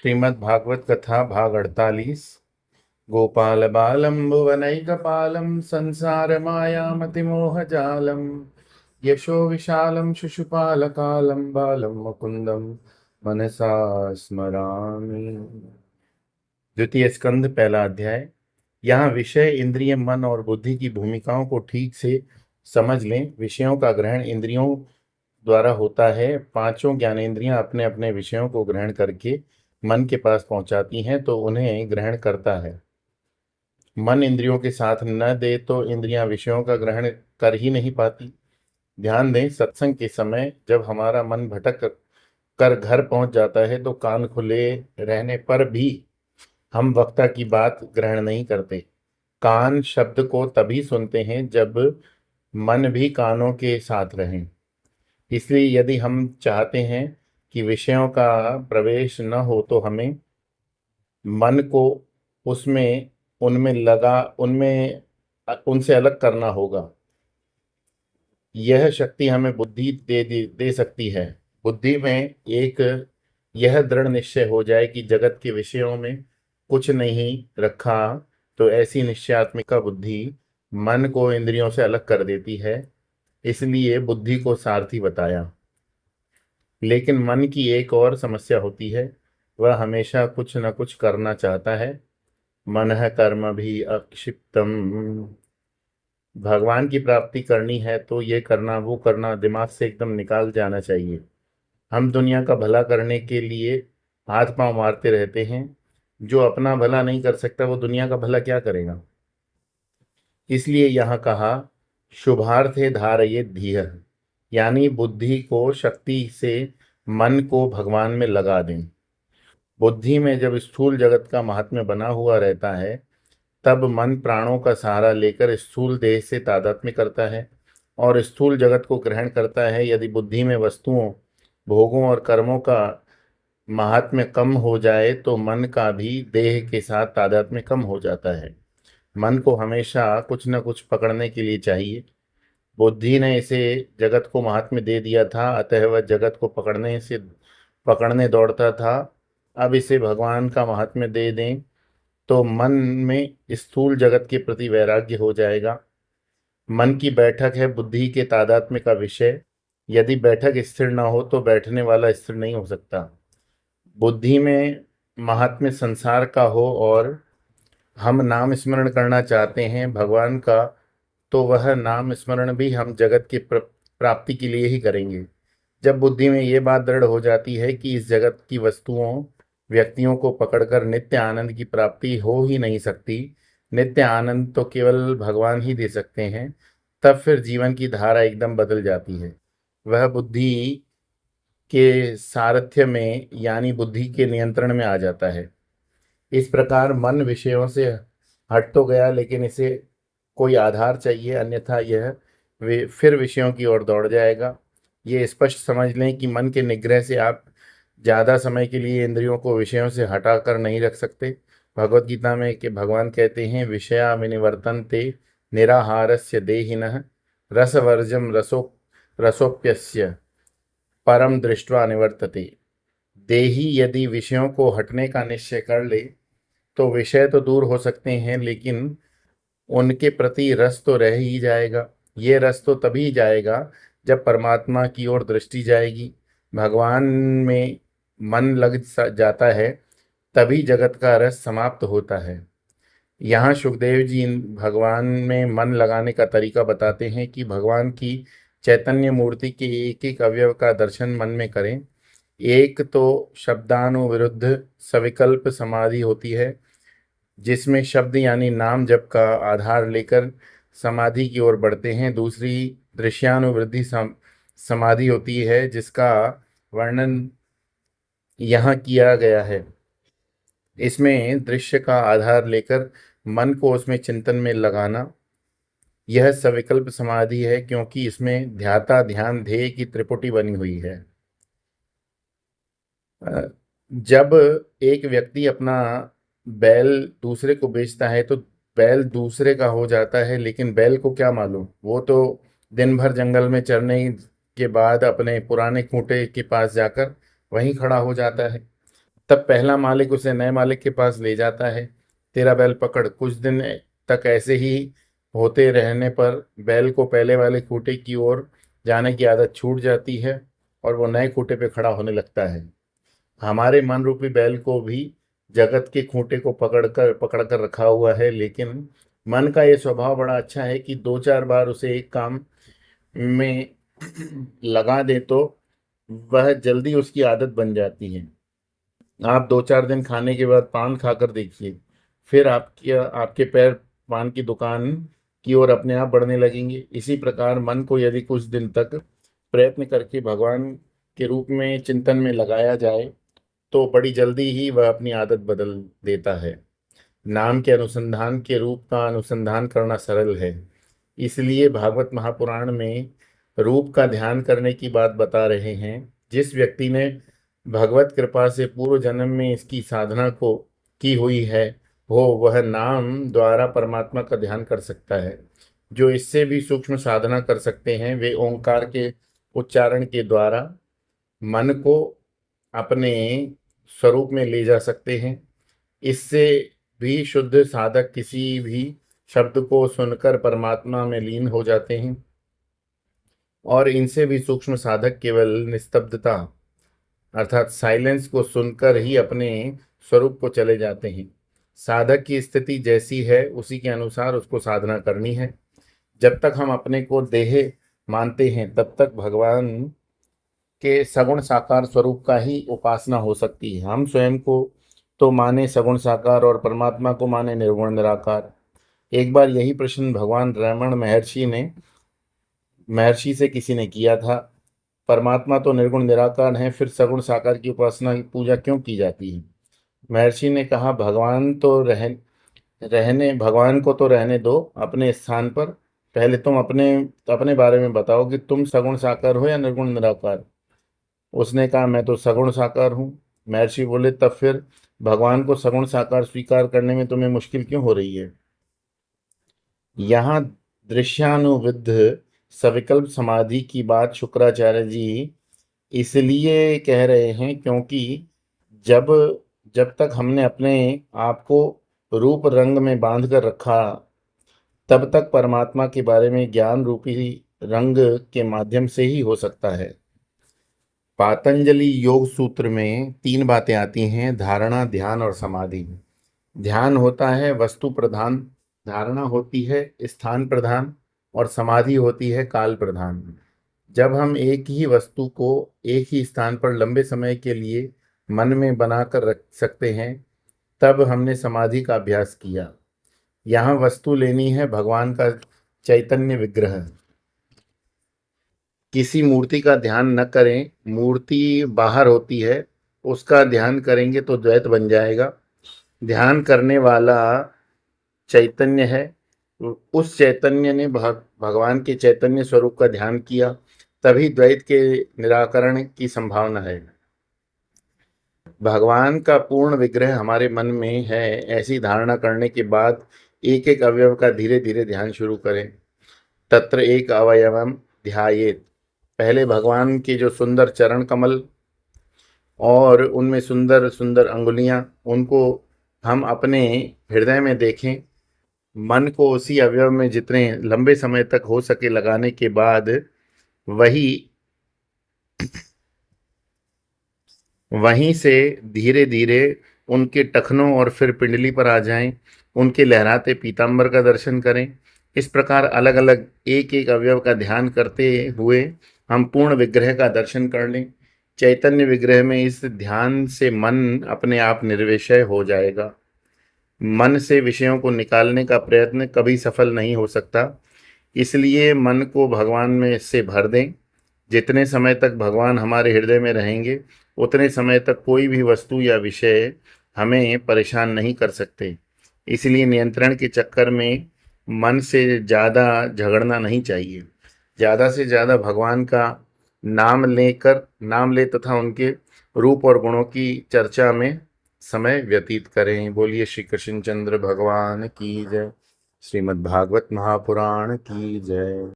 श्रीमद् भागवत कथा भाग 48। गोपाल बालम भुवनैकपालम संसार मायामतिमोह जालम यशो विशालम शिशुपाल कालम बालम मुकुंदम मनसा स्मरामि। द्वितीय स्कंद पहला अध्याय। यहाँ विषय, इंद्रिय, मन और बुद्धि की भूमिकाओं को ठीक से समझ लें। विषयों का ग्रहण इंद्रियों द्वारा होता है। पांचों ज्ञानेंद्रियां अपने अपने विषयों को ग्रहण करके मन के पास पहुंचाती हैं तो उन्हें ग्रहण करता है। मन इंद्रियों के साथ न दे तो इंद्रियां विषयों का ग्रहण कर ही नहीं पाती। ध्यान दें, सत्संग के समय जब हमारा मन भटक कर घर पहुंच जाता है तो कान खुले रहने पर भी हम वक्ता की बात ग्रहण नहीं करते। कान शब्द को तभी सुनते हैं जब मन भी कानों के साथ रहें। इसलिए यदि हम चाहते हैं कि विषयों का प्रवेश न हो तो हमें मन को उसमें उनमें लगा उनमें उनसे अलग करना होगा। यह शक्ति हमें बुद्धि दे सकती है। बुद्धि में एक यह दृढ़ निश्चय हो जाए कि जगत के विषयों में कुछ नहीं रखा, तो ऐसी निश्चयात्मिका बुद्धि मन को इंद्रियों से अलग कर देती है। इसलिए बुद्धि को सारथी बताया। लेकिन मन की एक और समस्या होती है, वह हमेशा कुछ न कुछ करना चाहता है। मनः कर्म भी अक्षिप्तम। भगवान की प्राप्ति करनी है तो ये करना वो करना दिमाग से एकदम निकाल जाना चाहिए। हम दुनिया का भला करने के लिए हाथ पांव मारते रहते हैं। जो अपना भला नहीं कर सकता वो दुनिया का भला क्या करेगा। इसलिए यहाँ कहा, शुभार्थे धारये धीयः, यानी बुद्धि को शक्ति से मन को भगवान में लगा दें। बुद्धि में जब स्थूल जगत का महात्म्य बना हुआ रहता है तब मन प्राणों का सहारा लेकर स्थूल देह से तादात्म्य करता है और स्थूल जगत को ग्रहण करता है। यदि बुद्धि में वस्तुओं, भोगों और कर्मों का महात्म्य कम हो जाए तो मन का भी देह के साथ तादात्म्य कम हो जाता है। मन को हमेशा कुछ न कुछ पकड़ने के लिए चाहिए। बुद्धि ने इसे जगत को महात्म्य दे दिया था, अतः वह जगत को पकड़ने दौड़ता था। अब इसे भगवान का महात्म्य दे दें तो मन में स्थूल जगत के प्रति वैराग्य हो जाएगा। मन की बैठक है बुद्धि के तादात्म्य का विषय। यदि बैठक स्थिर न हो तो बैठने वाला स्थिर नहीं हो सकता। बुद्धि में महात्म्य संसार का हो और हम नाम स्मरण करना चाहते हैं भगवान का, तो वह नाम स्मरण भी हम जगत की प्राप्ति के लिए ही करेंगे। जब बुद्धि में ये बात दृढ़ हो जाती है कि इस जगत की वस्तुओं, व्यक्तियों को पकड़कर नित्य आनंद की प्राप्ति हो ही नहीं सकती, नित्य आनंद तो केवल भगवान ही दे सकते हैं, तब फिर जीवन की धारा एकदम बदल जाती है। वह बुद्धि के सारथ्य में यानी बुद्धि के नियंत्रण में आ जाता है। इस प्रकार मन विषयों से हट तो गया, लेकिन इसे कोई आधार चाहिए, अन्यथा यह फिर विषयों की ओर दौड़ जाएगा। ये स्पष्ट समझ लें कि मन के निग्रह से आप ज़्यादा समय के लिए इंद्रियों को विषयों से हटा कर नहीं रख सकते। भगवत गीता में कि भगवान कहते हैं, विषया विनिवर्तन्ते निराहारस्य देहिनः रसवर्जम रसोप्यस्य परम दृष्ट्वा निवर्तते। देही यदि विषयों को हटने का निश्चय कर ले तो विषय तो दूर हो सकते हैं, लेकिन उनके प्रति रस तो रह ही जाएगा। ये रस तो तभी जाएगा जब परमात्मा की ओर दृष्टि जाएगी, भगवान में मन लग जाता है, तभी जगत का रस समाप्त होता है। यहाँ सुखदेव जी भगवान में मन लगाने का तरीका बताते हैं कि भगवान की चैतन्य मूर्ति के एक एक अवयव का दर्शन मन में करें। एक तो शब्दानुविरुद्ध सविकल्प समाधि होती है, जिसमें शब्द यानी नाम जप का आधार लेकर समाधि की ओर बढ़ते हैं। दूसरी दृश्यानुवृत्ति समाधि होती है, जिसका वर्णन यहाँ किया गया है। इसमें दृश्य का आधार लेकर मन को उसमें चिंतन में लगाना, यह सविकल्प समाधि है, क्योंकि इसमें ध्याता ध्यान ध्येय की त्रिपुटी बनी हुई है। जब एक व्यक्ति अपना बैल दूसरे को बेचता है तो बैल दूसरे का हो जाता है, लेकिन बैल को क्या मालूम, वो तो दिन भर जंगल में चरने के बाद अपने पुराने खूंटे के पास जाकर वहीं खड़ा हो जाता है। तब पहला मालिक उसे नए मालिक के पास ले जाता है। तेरा बैल पकड़। कुछ दिन तक ऐसे ही होते रहने पर बैल को पहले वाले खूंटे की ओर जाने की आदत छूट जाती है और वो नए खूंटे पे खड़ा होने लगता है। हमारे मन रूपी बैल को भी जगत के खूंटे को पकड़ कर रखा हुआ है, लेकिन मन का ये स्वभाव बड़ा अच्छा है कि दो चार बार उसे एक काम में लगा दे तो वह जल्दी उसकी आदत बन जाती है। आप दो चार दिन खाने के बाद पान खाकर देखिए, फिर आपके आपके पैर पान की दुकान की ओर अपने आप बढ़ने लगेंगे। इसी प्रकार मन को यदि कुछ दिन तक प्रयत्न करके भगवान के रूप में चिंतन में लगाया जाए तो बड़ी जल्दी ही वह अपनी आदत बदल देता है। नाम के अनुसंधान के रूप का अनुसंधान करना सरल है, इसलिए भागवत महापुराण में रूप का ध्यान करने की बात बता रहे हैं। जिस व्यक्ति ने भगवत कृपा से पूर्व जन्म में इसकी साधना को की हुई है हो वह नाम द्वारा परमात्मा का ध्यान कर सकता है। जो इससे भी सूक्ष्म साधना कर सकते हैं वे ओंकार के उच्चारण के द्वारा मन को अपने स्वरूप में ले जा सकते हैं। इससे भी शुद्ध साधक किसी भी शब्द को सुनकर परमात्मा में लीन हो जाते हैं और इनसे भी सूक्ष्म साधक केवल निस्तब्धता अर्थात साइलेंस को सुनकर ही अपने स्वरूप को चले जाते हैं। साधक की स्थिति जैसी है उसी के अनुसार उसको साधना करनी है। जब तक हम अपने को देह मानते हैं तब तक भगवान के सगुण साकार स्वरूप का ही उपासना हो सकती है। हम स्वयं को तो माने सगुण साकार और परमात्मा को माने निर्गुण निराकार। एक बार यही प्रश्न भगवान रमण महर्षि से किसी ने किया था, परमात्मा तो निर्गुण निराकार है, फिर सगुण साकार की उपासना की पूजा क्यों की जाती है? महर्षि ने कहा, भगवान को तो रहने दो अपने स्थान पर। पहले तुम अपने अपने बारे में बताओ कि तुम सगुण साकार हो या निर्गुण निराकार। उसने कहा, मैं तो सगुण साकार हूँ। महर्षि बोले, तब फिर भगवान को सगुण साकार स्वीकार करने में तुम्हें मुश्किल क्यों हो रही है? यहाँ दृश्यानुविद्ध सविकल्प समाधि की बात शुक्राचार्य जी इसलिए कह रहे हैं क्योंकि जब जब तक हमने अपने आप को रूप रंग में बांध कर रखा तब तक परमात्मा के बारे में ज्ञान रूपी रंग के माध्यम से ही हो सकता है। पातंजलि योग सूत्र में तीन बातें आती हैं, धारणा, ध्यान और समाधि। ध्यान होता है वस्तु प्रधान, धारणा होती है स्थान प्रधान और समाधि होती है काल प्रधान। जब हम एक ही वस्तु को एक ही स्थान पर लंबे समय के लिए मन में बनाकर रख सकते हैं तब हमने समाधि का अभ्यास किया। यहाँ वस्तु लेनी है भगवान का चैतन्य विग्रह। किसी मूर्ति का ध्यान न करें, मूर्ति बाहर होती है, उसका ध्यान करेंगे तो द्वैत बन जाएगा। ध्यान करने वाला चैतन्य है, उस चैतन्य ने भगवान के चैतन्य स्वरूप का ध्यान किया, तभी द्वैत के निराकरण की संभावना है। भगवान का पूर्ण विग्रह हमारे मन में है, ऐसी धारणा करने के बाद एक एक अवयव का धीरे धीरे ध्यान शुरू करें। तत्र एक अवयवम ध्यायेत। पहले भगवान के जो सुंदर चरण कमल और उनमें सुंदर सुंदर अंगुलियां, उनको हम अपने हृदय में देखें। मन को उसी अवयव में जितने लंबे समय तक हो सके लगाने के बाद वहीं से धीरे धीरे उनके टखनों और फिर पिंडली पर आ जाएं, उनके लहराते पीतांबर का दर्शन करें। इस प्रकार अलग अलग एक एक अवयव का ध्यान करते हुए हम पूर्ण विग्रह का दर्शन कर लें। चैतन्य विग्रह में इस ध्यान से मन अपने आप निर्विषय हो जाएगा। मन से विषयों को निकालने का प्रयत्न कभी सफल नहीं हो सकता, इसलिए मन को भगवान में से भर दें। जितने समय तक भगवान हमारे हृदय में रहेंगे उतने समय तक कोई भी वस्तु या विषय हमें परेशान नहीं कर सकते। इसलिए नियंत्रण के चक्कर में मन से ज़्यादा झगड़ना नहीं चाहिए। ज़्यादा से ज़्यादा भगवान का नाम ले तथा उनके रूप और गुणों की चर्चा में समय व्यतीत करें। बोलिए श्री कृष्ण चंद्र भगवान की जय। श्रीमद् भागवत महापुराण की जय।